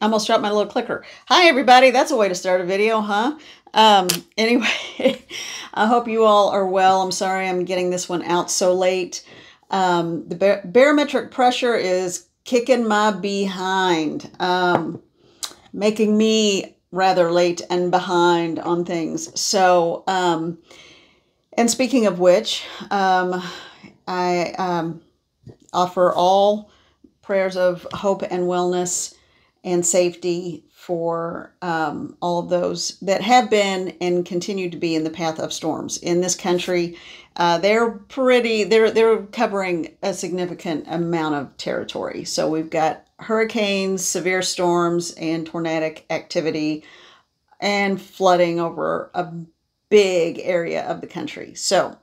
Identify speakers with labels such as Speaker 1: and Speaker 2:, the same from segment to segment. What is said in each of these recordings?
Speaker 1: I almost dropped my little clicker. Hi, everybody. That's a way to start a video, huh? Anyway, I hope you all are well. I'm sorry I'm getting this one out so late. The barometric pressure is kicking my behind, making me rather late and behind on things. So, and speaking of which, I offer all prayers of hope and wellness and safety for all of those that have been and continue to be in the path of storms in this country. They're covering a significant amount of territory. So we've got hurricanes, severe storms, and tornadic activity and flooding over a big area of the country. So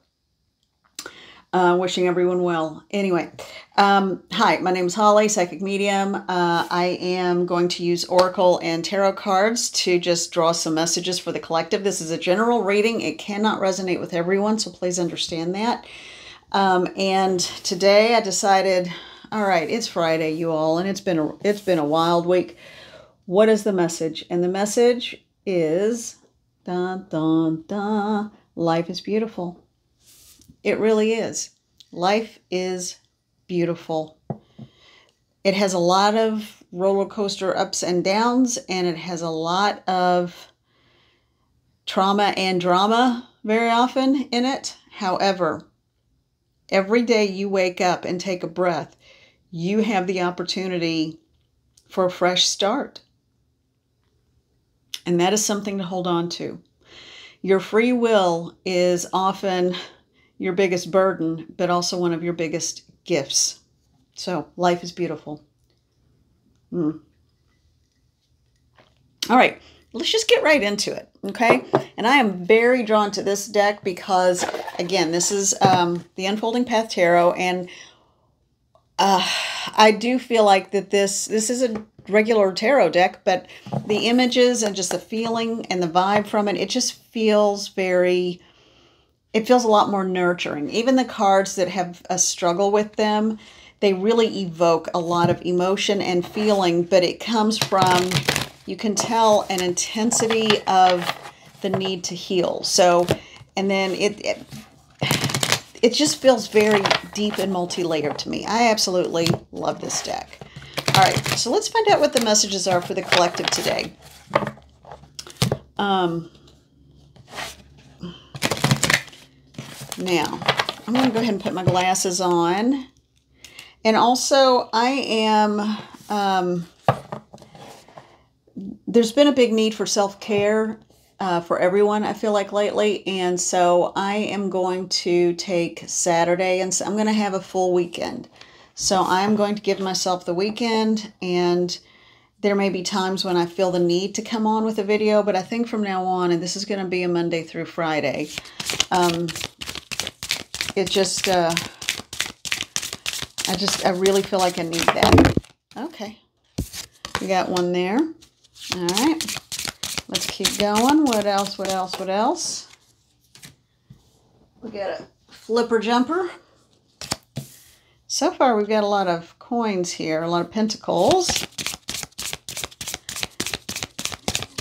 Speaker 1: wishing everyone well. Anyway, hi, my name is Holly, Psychic Medium. I am going to use Oracle and Tarot cards to just draw some messages for the collective. This is a general reading. It cannot resonate with everyone, so please understand that. And today I decided, all right, it's Friday, you all, and it's been a wild week. What is the message? And the message is, dun, dun, dun, life is beautiful. It really is. Life is beautiful. It has a lot of roller coaster ups and downs, and it has a lot of trauma and drama very often in it. However, every day you wake up and take a breath, you have the opportunity for a fresh start. And that is something to hold on to. Your free will is often your biggest burden, but also one of your biggest gifts. So life is beautiful. All right, let's just get right into it, okay? And I am very drawn to this deck because, again, this is the Unfolding Path Tarot, and I do feel like that this is a regular tarot deck, but the images and just the feeling and the vibe from it, it just feels very... It feels a lot more nurturing. Even the cards that have a struggle with them, they really evoke a lot of emotion and feeling, but it comes from, you can tell, an intensity of the need to heal. So, and then it just feels very deep and multi-layered to me. I absolutely love this deck. All right, so let's find out what the messages are for the collective today. Now, I'm going to go ahead and put my glasses on. And also, I am, there's been a big need for self-care for everyone, I feel like, lately. And so I am going to take Saturday, and so I'm going to have a full weekend. So I'm going to give myself the weekend, and there may be times when I feel the need to come on with a video, but I think from now on, and this is going to be a Monday through Friday, it just, I really feel like I need that. Okay. We got one there. All right. Let's keep going. What else? What else? What else? We got a flipper jumper. So far, we've got a lot of coins here, a lot of pentacles.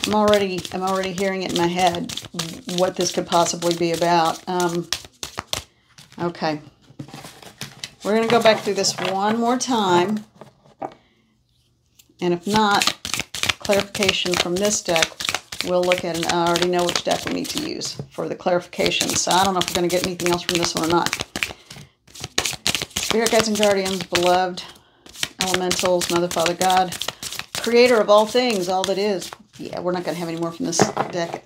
Speaker 1: I'm already hearing it in my head what this could possibly be about. Okay, we're going to go back through this one more time, and if not, clarification from this deck, we'll look at it. I already know which deck we need to use for the clarification, so I don't know if we're going to get anything else from this one or not. Spirit guides and guardians, beloved, elementals, Mother, Father, God, creator of all things, all that is. Yeah, we're not going to have any more from this deck.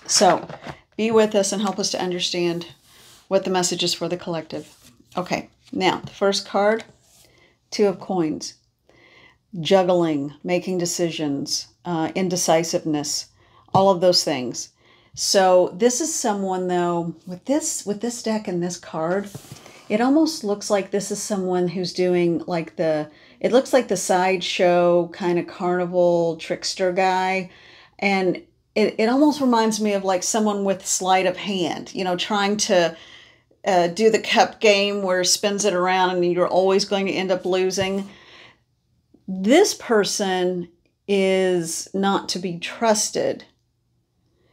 Speaker 1: So, be with us and help us to understand what the message is for the collective. Okay, now, the first card, Two of Coins. Juggling, making decisions, indecisiveness, all of those things. So this is someone, though, with this deck and this card, it almost looks like this is someone who's doing like it looks like the sideshow kind of carnival trickster guy. And it almost reminds me of like someone with sleight of hand, you know, trying to do the cup game where spins it around and you're always going to end up losing. This person is not to be trusted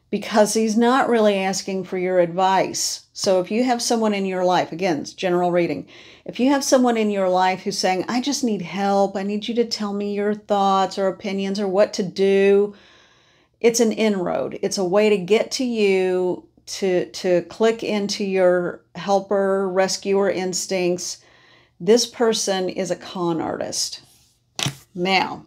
Speaker 1: because he's not really asking for your advice. So if you have someone in your life, again, it's general reading. If you have someone in your life who's saying, I just need help, I need you to tell me your thoughts or opinions or what to do, it's an inroad. It's a way to get to you, to click into your helper, rescuer instincts. This person is a con artist. Now,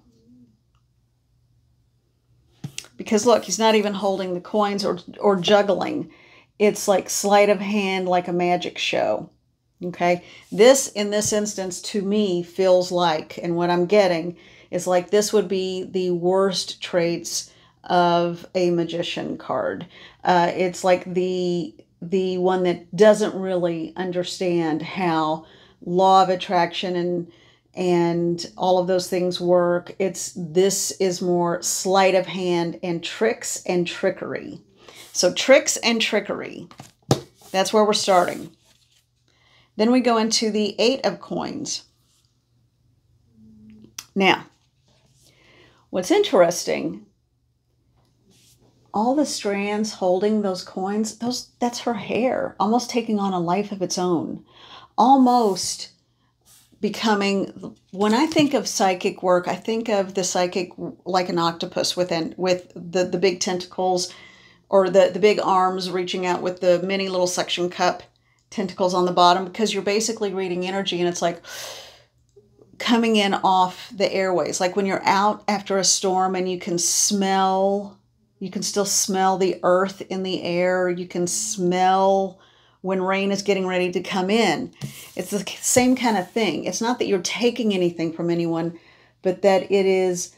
Speaker 1: because look, he's not even holding the coins or juggling. It's like sleight of hand, like a magic show. Okay? This, in this instance, to me, feels like, and what I'm getting is like this would be the worst traits of a magician card. It's like the one that doesn't really understand how law of attraction and all of those things work. This is more sleight of hand and tricks and trickery. So tricks and trickery. That's where we're starting. Then we go into the 8 of coins. Now, what's interesting, all the strands holding those coins, that's her hair, almost taking on a life of its own. Almost becoming, when I think of psychic work, I think of the psychic like an octopus with the big tentacles, or the big arms reaching out with the mini little suction cup tentacles on the bottom, because you're basically reading energy and it's like coming in off the airways. Like when you're out after a storm and you can still smell the earth in the air. You can smell when rain is getting ready to come in. It's the same kind of thing. It's not that you're taking anything from anyone, but that it is,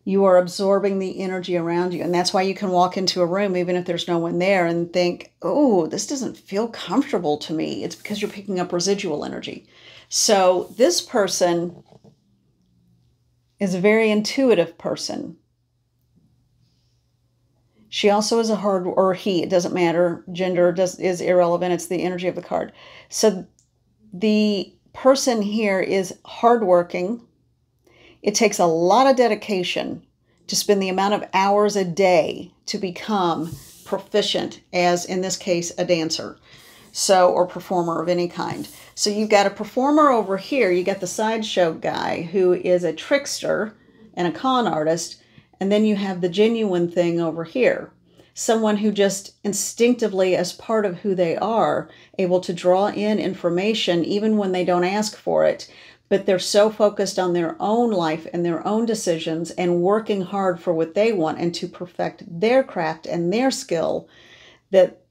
Speaker 1: you are absorbing the energy around you. And that's why you can walk into a room, even if there's no one there, and think, oh, this doesn't feel comfortable to me. It's because you're picking up residual energy. So this person is a very intuitive person. She also is a hard, or he, it doesn't matter, gender is irrelevant, it's the energy of the card. So the person here is hardworking. It takes a lot of dedication to spend the amount of hours a day to become proficient as, in this case, a dancer, so, or performer of any kind. So you've got a performer over here, you got the sideshow guy who is a trickster and a con artist, and then you have the genuine thing over here. Someone who just instinctively, as part of who they are, able to draw in information even when they don't ask for it, but they're so focused on their own life and their own decisions and working hard for what they want and to perfect their craft and their skill, that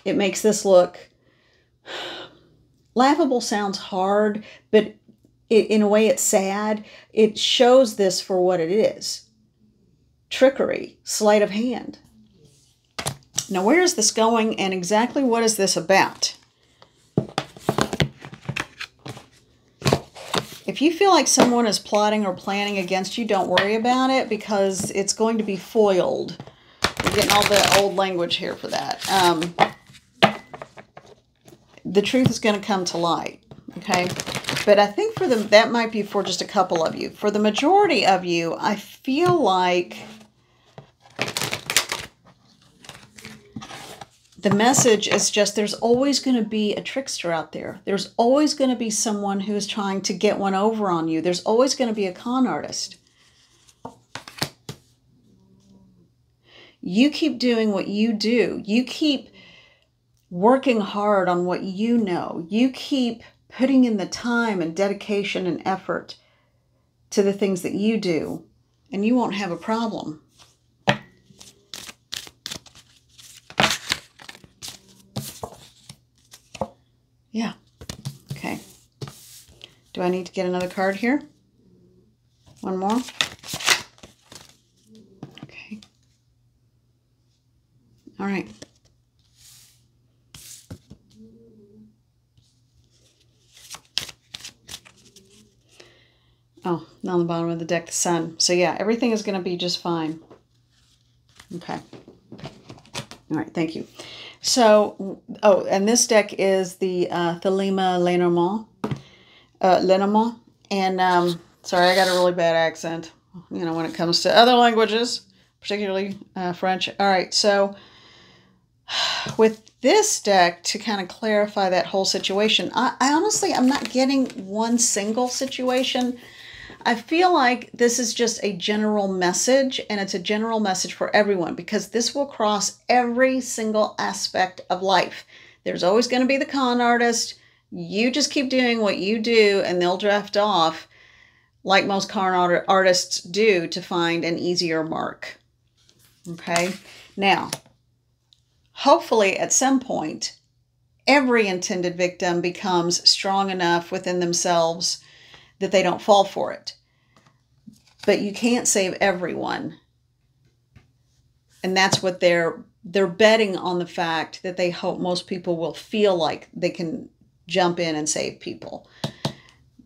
Speaker 1: it makes this look, laughable sounds hard, but in a way it's sad. It shows this for what it is. Trickery, sleight of hand. Now, where is this going and exactly what is this about? If you feel like someone is plotting or planning against you, don't worry about it, because it's going to be foiled. We're getting all the old language here for that. The truth is going to come to light, okay? But I think for that might be for just a couple of you. For the majority of you, I feel like the message is just, there's always going to be a trickster out there. There's always going to be someone who is trying to get one over on you. There's always going to be a con artist. You keep doing what you do. You keep working hard on what you know. You keep putting in the time and dedication and effort to the things that you do, and you won't have a problem. Yeah. Okay. Do I need to get another card here? One more? Okay. All right. Oh, on the bottom of the deck, the sun. So yeah, everything is going to be just fine. Okay. All right, thank you. So, oh, and this deck is the Thelema Lenormand. And Sorry, I got a really bad accent, you know, when it comes to other languages, particularly French. All right, so with this deck, to kind of clarify that whole situation, I honestly, I'm not getting one single situation. I feel like this is just a general message, and it's a general message for everyone because this will cross every single aspect of life. There's always going to be the con artist. You just keep doing what you do, and they'll draft off like most con artists do to find an easier mark. Okay? Now, hopefully at some point, every intended victim becomes strong enough within themselves that they don't fall for it. But you can't save everyone. And that's what they're betting on, the fact that they hope most people will feel like they can jump in and save people.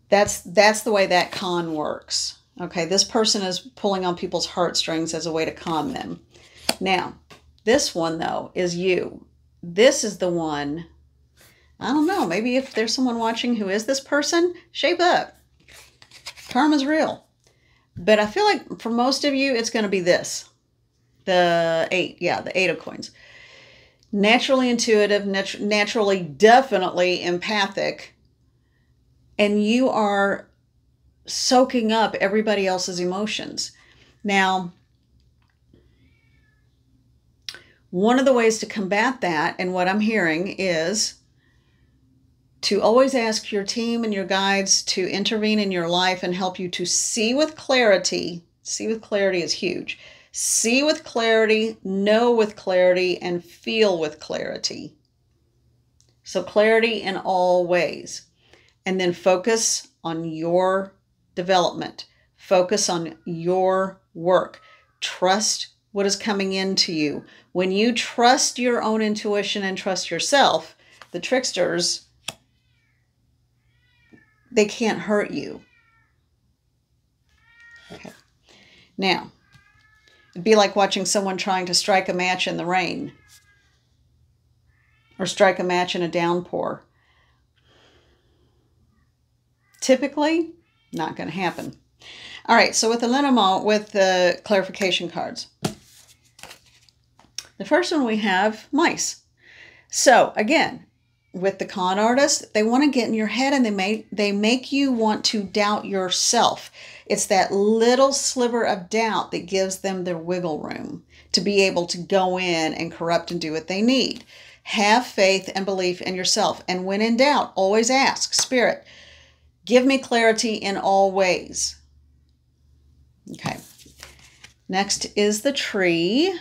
Speaker 1: That's the way that con works. Okay, this person is pulling on people's heartstrings as a way to con them. Now, this one, though, is you. This is the one, I don't know, maybe if there's someone watching who is this person, shape up. Karma's real. But I feel like for most of you, it's going to be this. The 8. Yeah, the 8 of coins. Naturally intuitive, naturally definitely empathic. And you are soaking up everybody else's emotions. Now, one of the ways to combat that, and what I'm hearing, is to always ask your team and your guides to intervene in your life and help you to see with clarity. See with clarity is huge. See with clarity, know with clarity, and feel with clarity. So clarity in all ways. And then focus on your development. Focus on your work. Trust what is coming into you. When you trust your own intuition and trust yourself, the tricksters, they can't hurt you. Okay. Now, it'd be like watching someone trying to strike a match in the rain or strike a match in a downpour. Typically, not going to happen. All right, so with the Lenormand, with the clarification cards. The first one we have mice. So again, with the con artist, they want to get in your head and they make you want to doubt yourself. It's that little sliver of doubt that gives them their wiggle room to be able to go in and corrupt and do what they need. Have faith and belief in yourself. And when in doubt, always ask, Spirit, give me clarity in all ways. Okay. Next is the tree.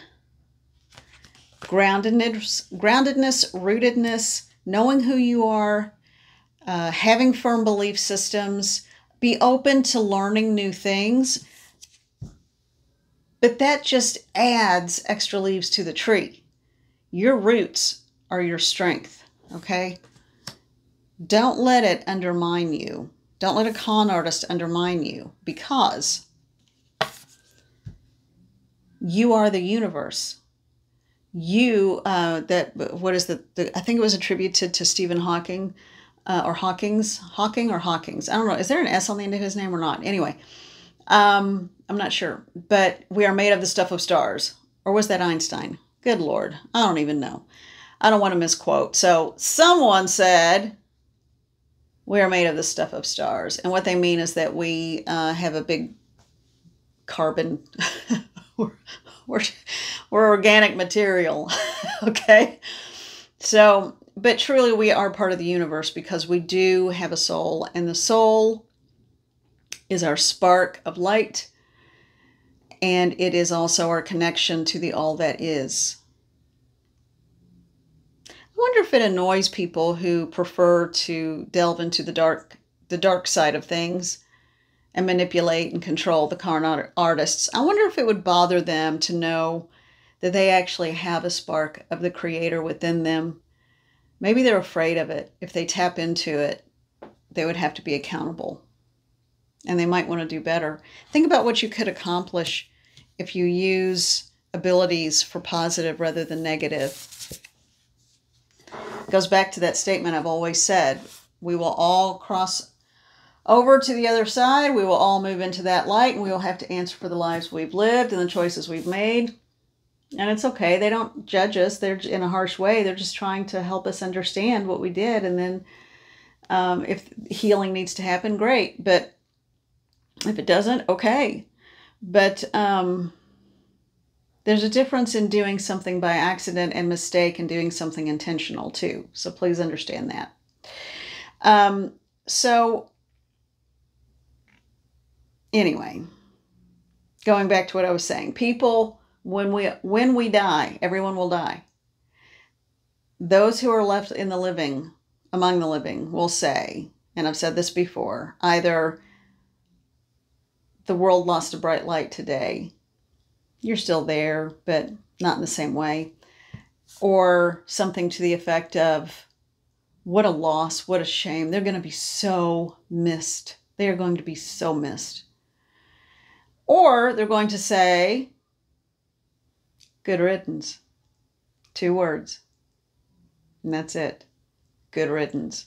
Speaker 1: Groundedness, rootedness, knowing who you are, having firm belief systems, be open to learning new things. But that just adds extra leaves to the tree. Your roots are your strength, okay? Don't let it undermine you. Don't let a con artist undermine you, because you are the universe. You, what is I think it was attributed to Stephen Hawking, or Hawkins. I don't know. Is there an S on the end of his name or not? Anyway, I'm not sure. But we are made of the stuff of stars. Or was that Einstein? Good Lord. I don't even know. I don't want to misquote. So someone said we are made of the stuff of stars. And what they mean is that we have a big carbon... We're organic material, okay? So, but truly we are part of the universe because we do have a soul, and the soul is our spark of light, and it is also our connection to the all that is. I wonder if it annoys people who prefer to delve into the dark side of things and manipulate and control the con artists. I wonder if it would bother them to know that they actually have a spark of the Creator within them. Maybe they're afraid of it. If they tap into it, they would have to be accountable. And they might want to do better. Think about what you could accomplish if you use abilities for positive rather than negative. It goes back to that statement I've always said. We will all cross over to the other side. We will all move into that light, and we will have to answer for the lives we've lived and the choices we've made. And it's okay. They don't judge us. They're in a harsh way. They're just trying to help us understand what we did. And then if healing needs to happen, great. But if it doesn't, okay. But there's a difference in doing something by accident and mistake and doing something intentional too. So please understand that. So anyway, going back to what I was saying, people, when we die, everyone will die. Those who are left in the living, among the living, will say, and I've said this before, either the world lost a bright light today, you're still there, but not in the same way, or something to the effect of, what a loss, what a shame. They're going to be so missed. They are going to be so missed. Or they're going to say, good riddance. 2 words. And that's it. Good riddance.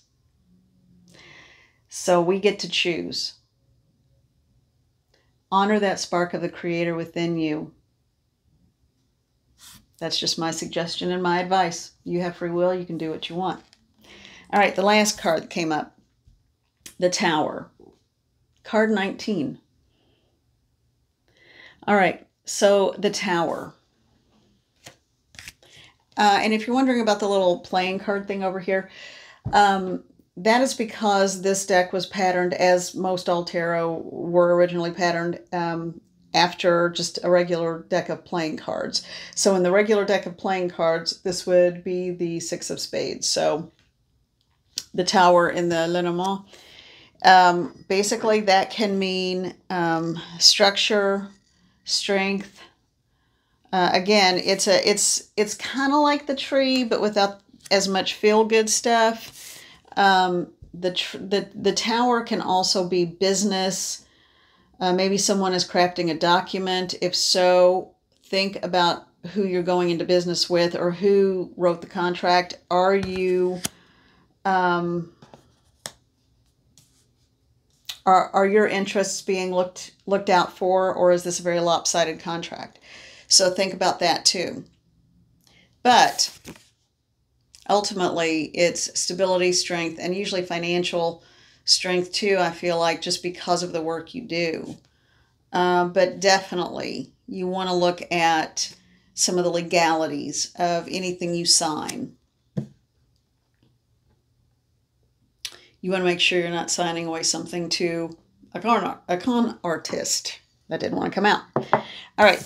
Speaker 1: So we get to choose. Honor that spark of the Creator within you. That's just my suggestion and my advice. You have free will. You can do what you want. All right, the last card that came up. The Tower. Card 19. All right, so the Tower. And if you're wondering about the little playing card thing over here, that is because this deck was patterned, as most all tarot were originally patterned, after just a regular deck of playing cards. So in the regular deck of playing cards, this would be the 6 of Spades. So the Tower in the Lenormand. Basically, that can mean structure, strength. Again, it's kind of like the tree, but without as much feel-good stuff. The Tower can also be business. Maybe someone is crafting a document. If so, think about who you're going into business with or who wrote the contract. Are you are your interests being looked out for, or is this a very lopsided contract? So think about that too. But ultimately, it's stability, strength, and usually financial strength too, I feel like, just because of the work you do. But definitely, you want to look at some of the legalities of anything you sign. You want to make sure you're not signing away something to a con artist. That didn't want to come out. All right.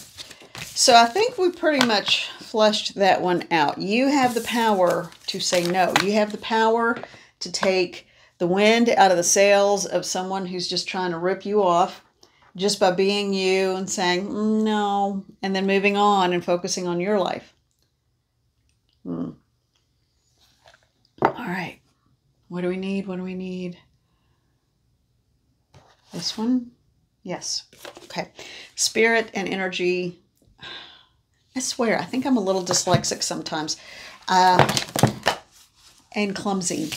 Speaker 1: So I think we pretty much fleshed that one out. You have the power to say no. You have the power to take the wind out of the sails of someone who's just trying to rip you off just by being you and saying no, and then moving on and focusing on your life. All right. What do we need? What do we need? This one? Yes. Okay. Spirit and energy. I swear, I think I'm a little dyslexic sometimes. And clumsy.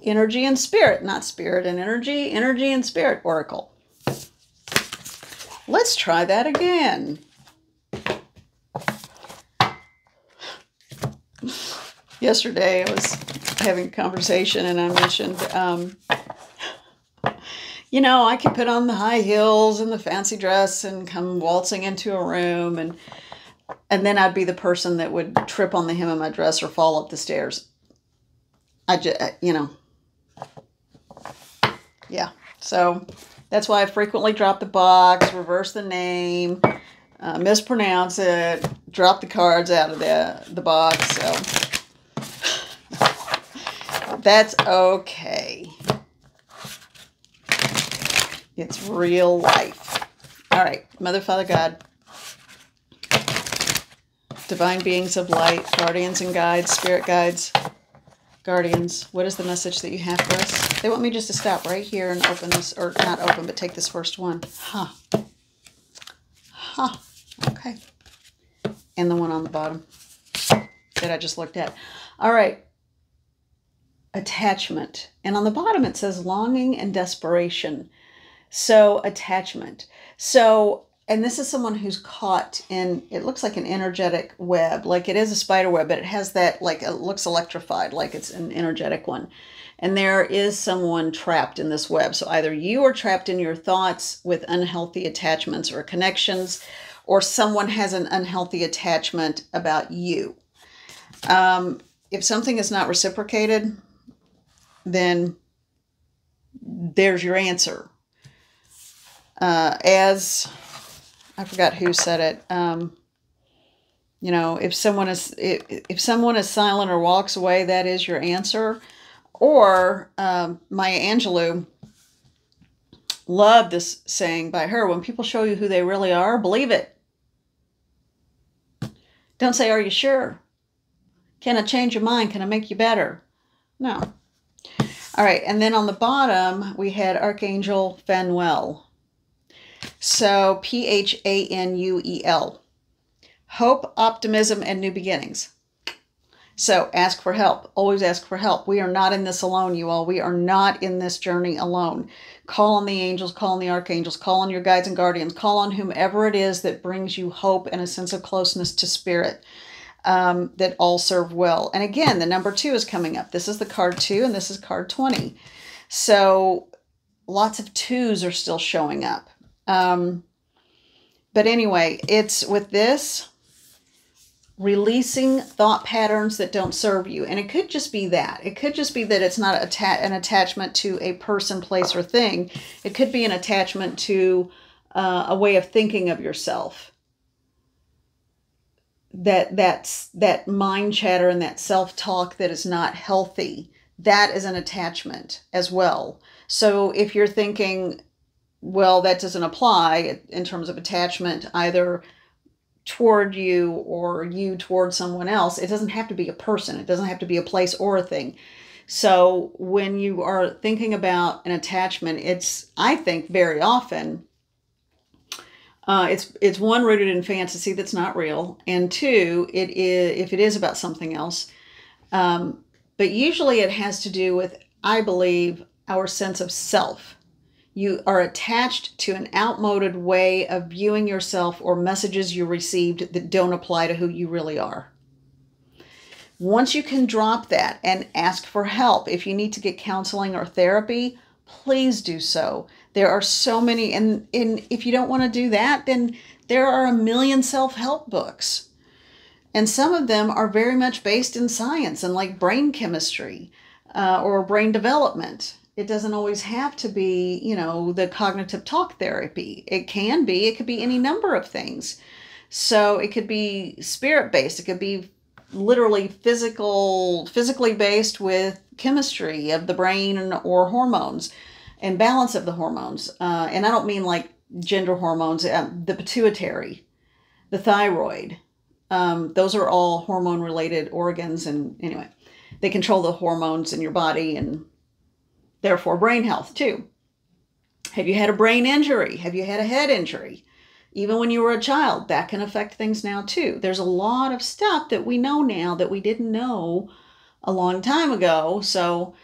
Speaker 1: Energy and spirit, not spirit and energy. Energy and spirit oracle. Let's try that again. Yesterday, I was having a conversation and I mentioned, you know, I could put on the high heels and the fancy dress and come waltzing into a room, and then I'd be the person that would trip on the hem of my dress or fall up the stairs. I just, you know, yeah. So that's why I frequently drop the box, reverse the name, mispronounce it, drop the cards out of the box. So that's okay. It's real life. All right, Mother, Father, God, divine beings of light, guardians and guides, spirit guides, guardians, what is the message that you have for us? They want me just to stop right here and open this, or not open, but take this first one. Huh. Huh. Okay. And the one on the bottom that I just looked at. All right. attachment. And on the bottom it says longing and desperation. So attachment. So, and this is someone who's caught in, it looks like an energetic web, like it is a spider web, but it has that, like, it looks electrified, like it's an energetic one. And there is someone trapped in this web. So either you are trapped in your thoughts with unhealthy attachments or connections, or someone has an unhealthy attachment about you. If something is not reciprocated, then there's your answer. As I forgot who said it, you know, if someone is silent or walks away, that is your answer. Or Maya Angelou, loved this saying by her: when people show you who they really are, believe it. Don't say, are you sure? Can I change your mind? Can I make you better? No. All right, and then on the bottom, we had Archangel Phanuel. So Phanuel. Hope, optimism, and new beginnings. So ask for help. Always ask for help. We are not in this alone, you all. We are not in this journey alone. Call on the angels, call on the archangels, call on your guides and guardians, call on whomever it is that brings you hope and a sense of closeness to spirit. That all serve well. And again, the number 2 is coming up. This is the card 2 and this is card 20. So lots of 2s are still showing up. But anyway, it's with this, releasing thought patterns that don't serve you. And it could just be that. It could just be that it's not an attachment to a person, place, or thing. It could be an attachment to a way of thinking of yourself. That mind chatter and that self-talk that is not healthy, that is an attachment as well. So if you're thinking, well, that doesn't apply in terms of attachment either toward you or you toward someone else, it doesn't have to be a person. It doesn't have to be a place or a thing. So when you are thinking about an attachment, it's, I think, very often, it's one, rooted in fantasy that's not real, and 2, it is, if it is about something else, but usually it has to do with, I believe, our sense of self. You are attached to an outmoded way of viewing yourself or messages you received that don't apply to who you really are. Once you can drop that and ask for help, if you need to get counseling or therapy, please do so. There are so many, and if you don't want to do that, then there are a million self-help books. And some of them are very much based in science and like brain chemistry or brain development. It doesn't always have to be, you know, the cognitive talk therapy. It could be any number of things. So it could be spirit-based. It could be literally physically based with chemistry of the brain or hormones and balance of the hormones. And I don't mean like gender hormones, the pituitary, the thyroid. Those are all hormone-related organs. And anyway, they control the hormones in your body and therefore brain health too. Have you had a brain injury? Have you had a head injury? Even when you were a child, that can affect things now too. There's a lot of stuff that we know now that we didn't know a long time ago. So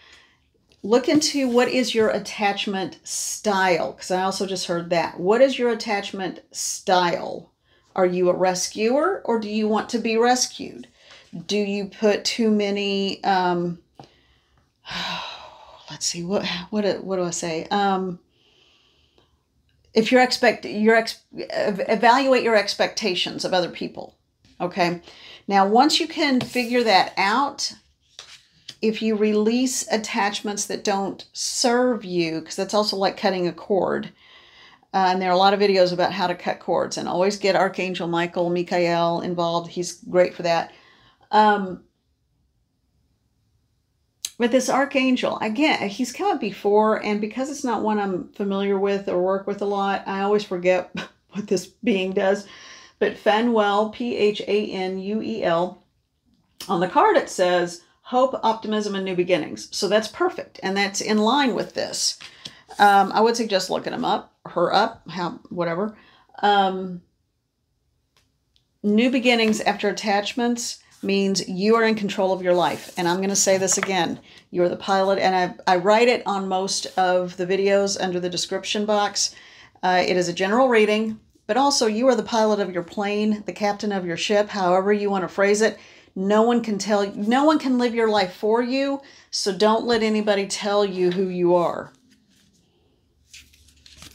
Speaker 1: look into what is your attachment style, because I also just heard that. What is your attachment style? Are you a rescuer or do you want to be rescued? Do you put too many, let's see, what do I say? If evaluate your expectations of other people. Okay. Now, once you can figure that out, if you release attachments that don't serve you, because that's also like cutting a cord. And there are a lot of videos about how to cut cords, and always get Archangel Michael involved. He's great for that. But this Archangel, again, he's come up before, and because it's not one I'm familiar with or work with a lot, I always forget what this being does. But Phanuel, Phanuel, on the card it says, hope, optimism, and new beginnings. So that's perfect, and that's in line with this. I would suggest looking her up, whatever. New beginnings after attachments means you are in control of your life. And I'm going to say this again. You are the pilot. And I write it on most of the videos under the description box. It is a general reading, but also you are the pilot of your plane, the captain of your ship, however you want to phrase it. No one can tell you, no one can live your life for you. So don't let anybody tell you who you are.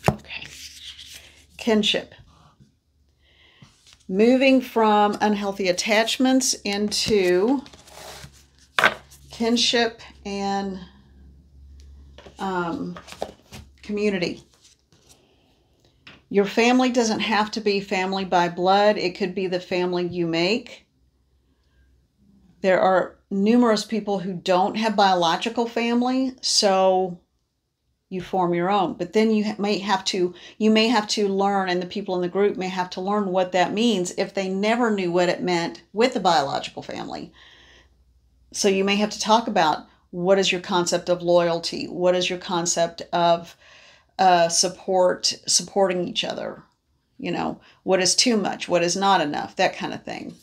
Speaker 1: Okay. Kinship. Moving from unhealthy attachments into kinship and community. Your family doesn't have to be family by blood. It could be the family you make. There are numerous people who don't have biological family, so you form your own. But then you may have to learn, and the people in the group may have to learn what that means if they never knew what it meant with the biological family. So you may have to talk about, what is your concept of loyalty? What is your concept of supporting each other? You know, what is too much? What is not enough? That kind of thing.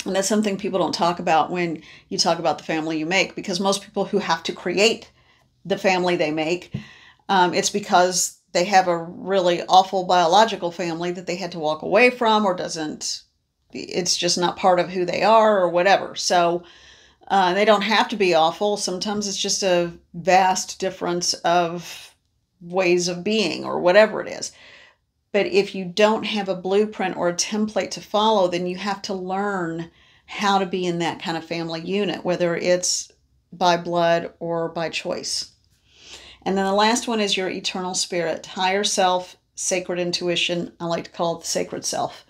Speaker 1: And that's something people don't talk about when you talk about the family you make, because most people who have to create the family they make, it's because they have a really awful biological family that they had to walk away from, or it's just not part of who they are, or whatever. So they don't have to be awful. Sometimes it's just a vast difference of ways of being, or whatever it is. But if you don't have a blueprint or a template to follow, then you have to learn how to be in that kind of family unit, whether it's by blood or by choice. And then the last one is your eternal spirit, higher self, sacred intuition. I like to call it the sacred self.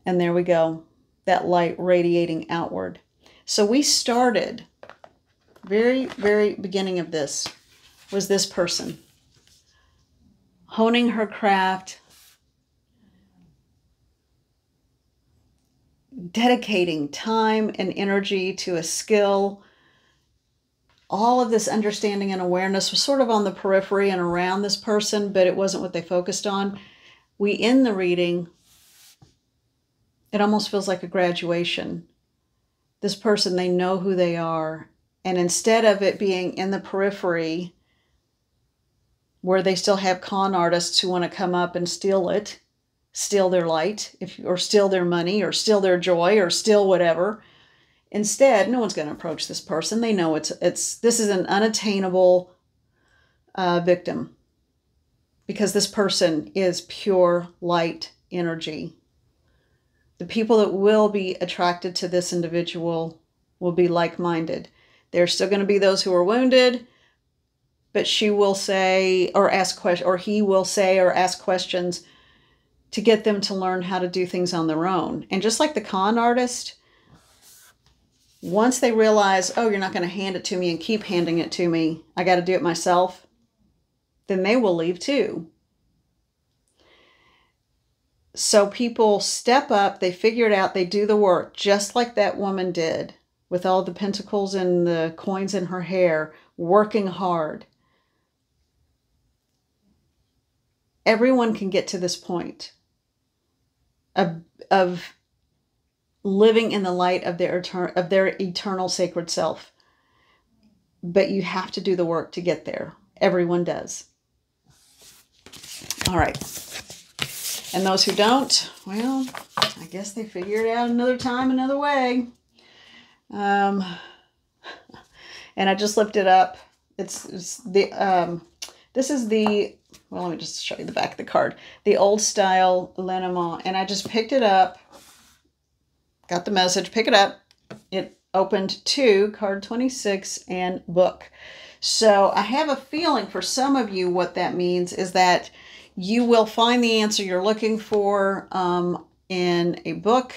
Speaker 1: And there we go, that light radiating outward. So we started, very, very beginning of this was this person honing her craft, dedicating time and energy to a skill. All of this understanding and awareness was sort of on the periphery and around this person, but it wasn't what they focused on. We end the reading, it almost feels like a graduation. This person, they know who they are. And instead of it being in the periphery, where they still have con artists who want to come up and steal their light, or steal their money, or steal their joy, or steal whatever. Instead, no one's going to approach this person. They know this is an unattainable victim, because this person is pure light energy. The people that will be attracted to this individual will be like-minded. There's still going to be those who are wounded, but she will say or ask questions, or he will say or ask questions to get them to learn how to do things on their own. And just like the con artist, once they realize, oh, you're not going to hand it to me and keep handing it to me, I got to do it myself, then they will leave too. So people step up, they figure it out, they do the work, just like that woman did, with all the pentacles and the coins in her hair, working hard. Everyone can get to this point of living in the light of their eternal sacred self. But you have to do the work to get there. Everyone does. All right. And those who don't, well, I guess they figure it out another time, another way. And I just lifted up. This is the, well, let me just show you the back of the card. The old style Lenormand. And I just picked it up. Got the message, pick it up. It opened to card 26 and book. So I have a feeling for some of you what that means is that you will find the answer you're looking for in a book,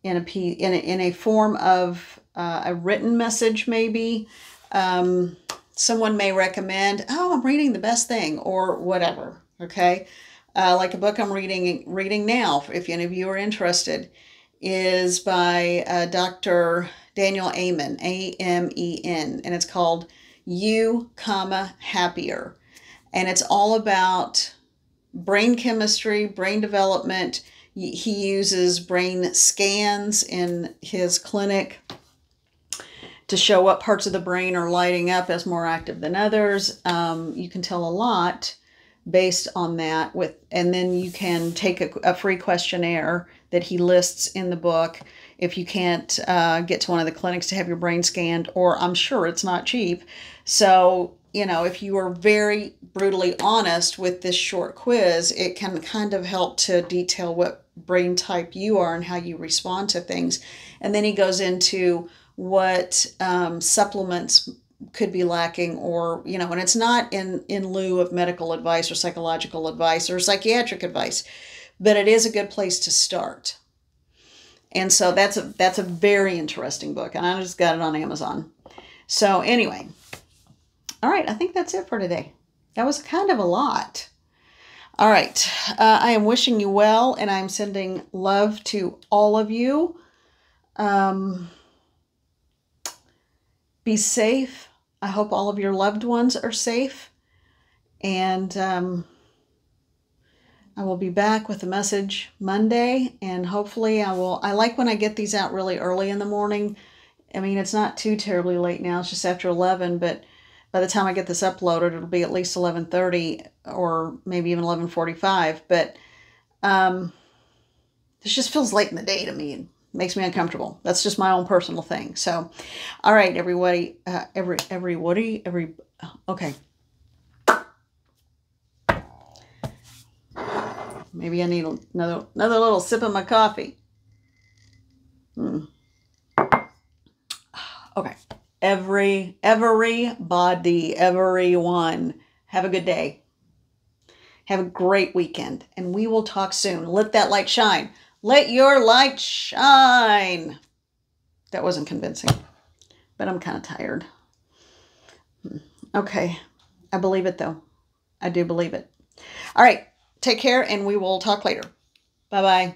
Speaker 1: in a form of a written message maybe. Someone may recommend, oh, I'm reading The Best Thing, or whatever, okay? Like a book I'm reading now, if any of you are interested, is by Dr. Daniel Amen, A-M-E-N, and it's called You, Happier. And it's all about brain chemistry, brain development, He uses brain scans in his clinic to show what parts of the brain are lighting up as more active than others. You can tell a lot based on that, and then you can take a free questionnaire that he lists in the book if you can't get to one of the clinics to have your brain scanned, or I'm sure it's not cheap. So, if you are very brutally honest with this short quiz, it can kind of help to detail what brain type you are and how you respond to things. And then he goes into what supplements could be lacking, or and it's not in lieu of medical advice or psychological advice or psychiatric advice, but it is a good place to start. And so that's a very interesting book, and I just got it on Amazon. So anyway, all right, I think that's it for today. That was kind of a lot. All right, I am wishing you well, and I'm sending love to all of you. Be safe. I hope all of your loved ones are safe. And I will be back with a message Monday. And hopefully I like when I get these out really early in the morning. I mean, it's not too terribly late now. It's just after 11. But by the time I get this uploaded, it'll be at least 11:30 or maybe even 11:45. But this just feels late in the day to me. Makes me uncomfortable. That's just my own personal thing. So, all right, everybody, okay. Maybe I need another little sip of my coffee. Okay. Everybody, everyone, have a good day. Have a great weekend, and we will talk soon. Let that light shine. Let your light shine. That wasn't convincing, but I'm kind of tired. Okay. I believe it, though. I do believe it. All right. Take care, and we will talk later. Bye-bye.